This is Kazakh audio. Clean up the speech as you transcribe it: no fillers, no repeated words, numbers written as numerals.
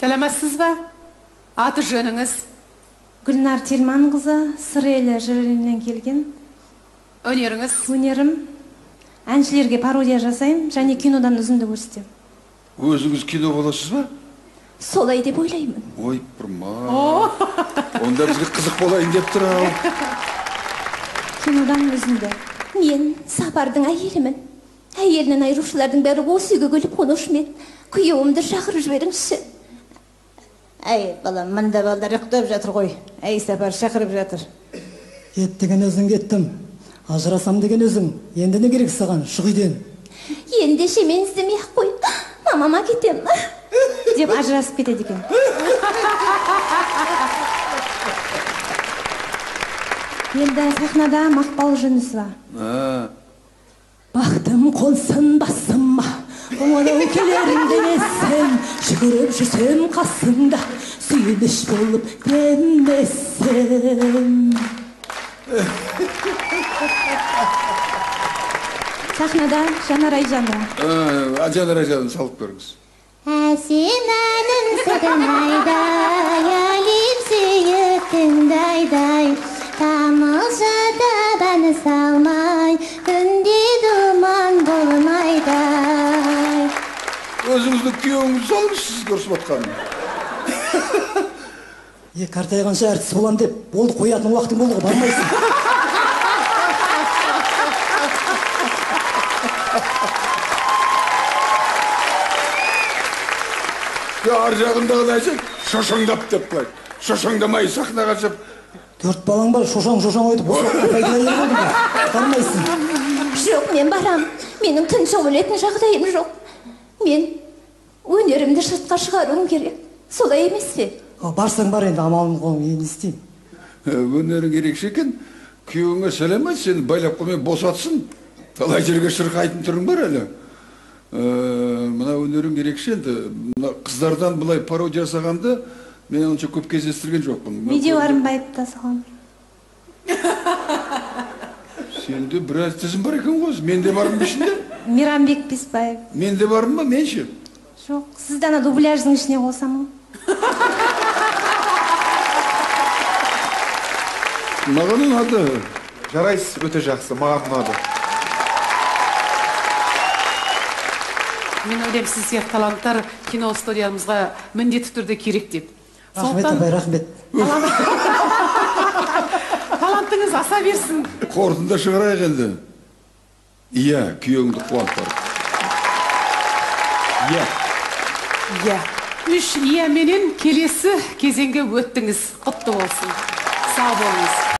Саламатсыз ба? Аты жөніңіз? Гүлнар Тельманқызы, Сырелі жырынан келген. Өнеріңіз? Өнерім әншілерге пародия жасаймын, және кинодан үзінді көрсетемін. Өзіңіз кино боласыз ба? Солай деп ойлаймын. Ой, бұрма. Онда бізге қызық болайын деп тұр ау. Кинодан үзінді. Мен Сапардың әйелімін. Әйелінен айырушылардың бәрі осы үйге келіп қонушымен. Күйеуімді шақырып жіберіңізші. Әй, балам, мында балдар ұйықтап жатыр ғой. Әй, Сапар шақырып жатыр. Кет деген өзің кеттім. Ажырасам деген өзің. Енді не керек саған? Шық үйден. Ендеше мен іздемей-ақ қой. Мамама кетем. Деп ажырасып кетеді екен. Енді сахнада Мақпал Жүнісова. Бақтым қонсын басыма, оңалау келерін демесем, жүгіріп жүрсем қасыңда, сүйініш болып демесем. Сахнада Жанар Айжанова. Жанар Айжанды салып көріңіз. Әсем әнін сәдің айдай, әлем сүйіктің дайдай, тамылжыда бәні салмай, үнде думан болмайдай. Өзіңізді күйеуіңіз салыңыз, сіз көрсіп атқанын. Қартайғанша әртіс болам деп, болды қоятын уақытың болды ғой, бармайсың. Ар жағындағын әйсек, шошаңдап деп қылайды. Шошаңдамай сахнаға шығып. 4 балаң бар, шошаң ойды, бұл уақытта пайдалы ел болды ғой, бармайсың. Жоқ, мен барам. Менің тыныш өлетін жағдайым жоқ. Мен өнерімді сыртқа шығаруым керек. Солай емес пе? Барсаң бар енді, амалым қолым, енді істеймін. Өнерің ерекше екен. Күйеуіңе сәлем айт, сені байлап қоймай босатсын. Талай жерге шырқайтын түрің бар әлі. Мына өнерің ерекше енді. Қыздардан бұлай пародия жасағанды мен онша көп кездестірген жоқпын. Медеу Арынбаевта салған. Сенде біраз тізім бар екен ғой. Менде бармын ішінде? Мейрамбек Беспаев. Менде бармын ба, мен ше? Жоқ, сізді ана дубляждың ішіне қосам ғой. Маған ұнады. Жарайсыз, өте жақсы, маған ұнады. Мен ойлаймын, сіз сияқты таланттар кино студиямызға міндетті түрде керек деп. Рахмет, абай, рахмет. Талантыңыз аса берсін. Қорытында шығарайық енді. Иә, күйеуіңді қуант бар. Иә. Иә. 3 иә менен келесі кезеңге өттіңіз. Құтты болсын. Сау болыңыз.